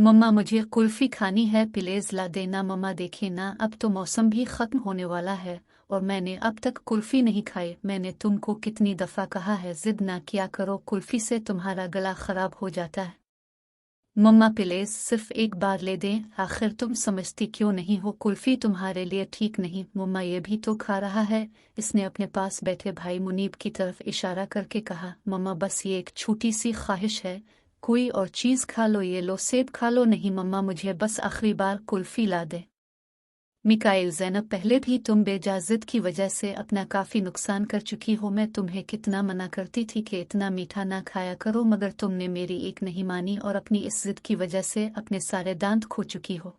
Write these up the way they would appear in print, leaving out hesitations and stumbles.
मम्मा मुझे कुल्फी खानी है, प्लीज ला देना। मम्मा देखे ना, अब तो मौसम भी खत्म होने वाला है और मैंने अब तक कुल्फी नहीं खाई। मैंने तुमको कितनी दफा कहा है जिद ना किया करो, कुल्फी से तुम्हारा गला खराब हो जाता है। मम्मा प्लीज सिर्फ एक बार ले दें, आखिर तुम समझती क्यों नहीं हो कुल्फी तुम्हारे लिए ठीक नहीं। मम्मा ये भी तो खा रहा है। इसने अपने पास बैठे भाई मुनीब की तरफ इशारा करके कहा। मम्मा बस ये एक छोटी सी ख्वाहिश है, कोई और चीज़ खा लो, ये लो सेब खा लो। नहीं मम्मा मुझे बस आखिरी बार कुल्फी ला दे। मिकाइल ज़ैनब, पहले भी तुम बेजाजिद की वजह से अपना काफ़ी नुकसान कर चुकी हो। मैं तुम्हें कितना मना करती थी कि इतना मीठा ना खाया करो, मगर तुमने मेरी एक नहीं मानी और अपनी इस जिद की वजह से अपने सारे दांत खो चुकी हो।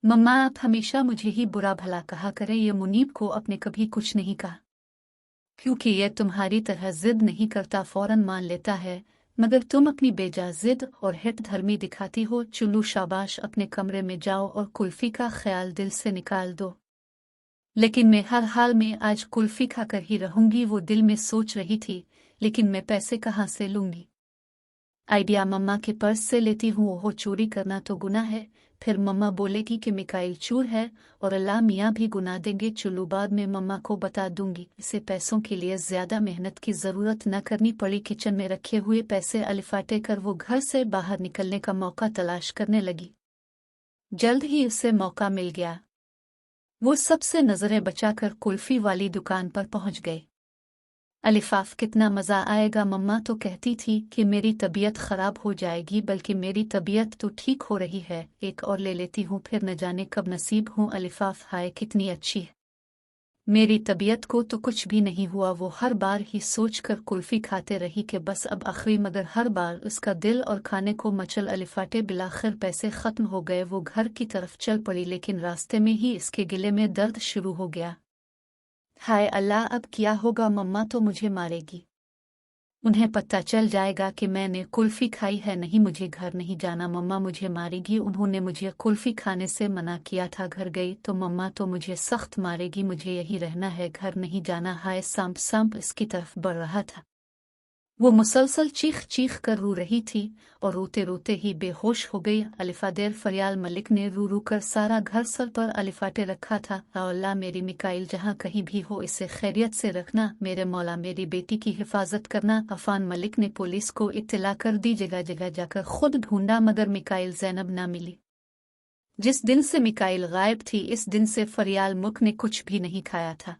मम्मा आप हमेशा मुझे ही बुरा भला कहा करें, ये मुनीब को अपने कभी कुछ नहीं कहा, क्योंकि यह तुम्हारी तरह जिद नहीं करता, फौरन मान लेता है, मगर तुम अपनी बेजा जिद और हिट धर्मी दिखाती हो। चुल्लू शाबाश, अपने कमरे में जाओ और कुल्फी का ख्याल दिल से निकाल दो। लेकिन मैं हर हाल में आज कुल्फी खाकर ही रहूंगी, वो दिल में सोच रही थी। लेकिन मैं पैसे कहाँ से लूंगी? आइडिया मम्मा के पर्स से लेती हूँ, वो चोरी करना तो गुनाह है। फिर मम्मा बोलेगी कि मिकाइल चोर है और अल्लाह मियाँ भी गुनाह देंगे। चलो बाद में मम्मा को बता दूंगी। इसे पैसों के लिए ज्यादा मेहनत की जरूरत न करनी पड़ी। किचन में रखे हुए पैसे अलिफाटे कर वो घर से बाहर निकलने का मौका तलाश करने लगी। जल्द ही उसे मौका मिल गया। वो सबसे नजरें बचाकर कुल्फी वाली दुकान पर पहुंच गए। अलिफाफ, कितना मज़ा आएगा, मम्मा तो कहती थी कि मेरी तबीयत ख़राब हो जाएगी, बल्कि मेरी तबीयत तो ठीक हो रही है। एक और ले लेती हूँ, फिर न जाने कब नसीब हूँ। अलिफाफ, हाय कितनी अच्छी है, मेरी तबीयत को तो कुछ भी नहीं हुआ। वो हर बार ही सोचकर कुल्फी खाते रही कि बस अब आखिरी, मगर हर बार उसका दिल और खाने को मचल अलिफाटे। बिलाखिर पैसे ख़त्म हो गए, वो घर की तरफ चल पड़ी, लेकिन रास्ते में ही इसके गले में दर्द शुरू हो गया। हाय अल्लाह, अब क्या होगा? मम्मा तो मुझे मारेगी, उन्हें पता चल जाएगा कि मैंने कुल्फी खाई है। नहीं, मुझे घर नहीं जाना, मम्मा मुझे मारेगी, उन्होंने मुझे कुल्फी खाने से मना किया था। घर गई तो मम्मा तो मुझे सख्त मारेगी, मुझे यही रहना है, घर नहीं जाना। हाय सांप, सांप इसकी तरफ बढ़ रहा था। वो मुसलसल चीख चीख कर रो रही थी और रोते रोते ही बेहोश हो गई। अलिफादेर फरियाल मलिक ने रू रू कर सारा घर सर पर अलिफाटे रखा था। अल्लाह, मेरी मिकाइल जहाँ कहीं भी हो इसे खैरियत से रखना, मेरे मौला मेरी बेटी की हिफाजत करना। अफान मलिक ने पुलिस को इत्तला कर दी, जगह जगह जाकर खुद ढूंढा, मगर मिकाइल ज़ैनब ना मिली। जिस दिन से मिकाइल गायब थी, इस दिन से फरियाल मुख ने कुछ भी नहीं खाया था।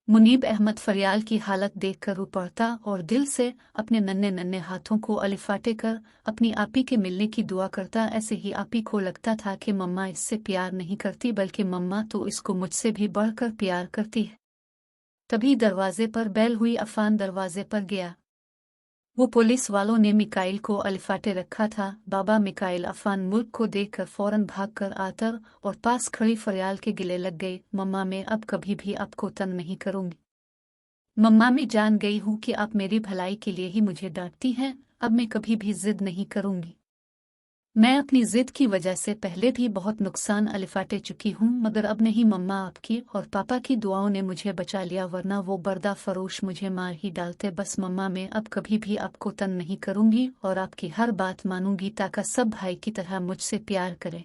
मुनीब अहमद फरियाल की हालत देखकर रो पड़ता और दिल से अपने नन्हे नन्हे हाथों को अलिफाटे कर अपनी आपी के मिलने की दुआ करता। ऐसे ही आपी को लगता था कि मम्मा इससे प्यार नहीं करती, बल्कि मम्मा तो इसको मुझसे भी बढ़कर प्यार करती है। तभी दरवाजे पर बेल हुई। अफान दरवाजे पर गया। वो पुलिस वालों ने मिकाइल को अलिफाटे रखा था। बाबा मिकाइल, अफान मुल्क को देखकर फौरन भागकर आतर और पास खड़ी फरियाल के गिले लग गई। मम्मा, मैं अब कभी भी आपको तंग नहीं करूंगी। मम्मा, मैं जान गई हूँ कि आप मेरी भलाई के लिए ही मुझे डांटती हैं। अब मैं कभी भी जिद नहीं करूंगी। मैं अपनी जिद की वजह से पहले भी बहुत नुकसान अलिफाटे चुकी हूँ, मगर अब नहीं। मम्मा आपकी और पापा की दुआओं ने मुझे बचा लिया, वरना वो बर्दा फरोश मुझे मार ही डालते। बस मम्मा, मैं अब कभी भी आपको तंग नहीं करूंगी और आपकी हर बात मानूंगी, ताकि सब भाई की तरह मुझसे प्यार करें।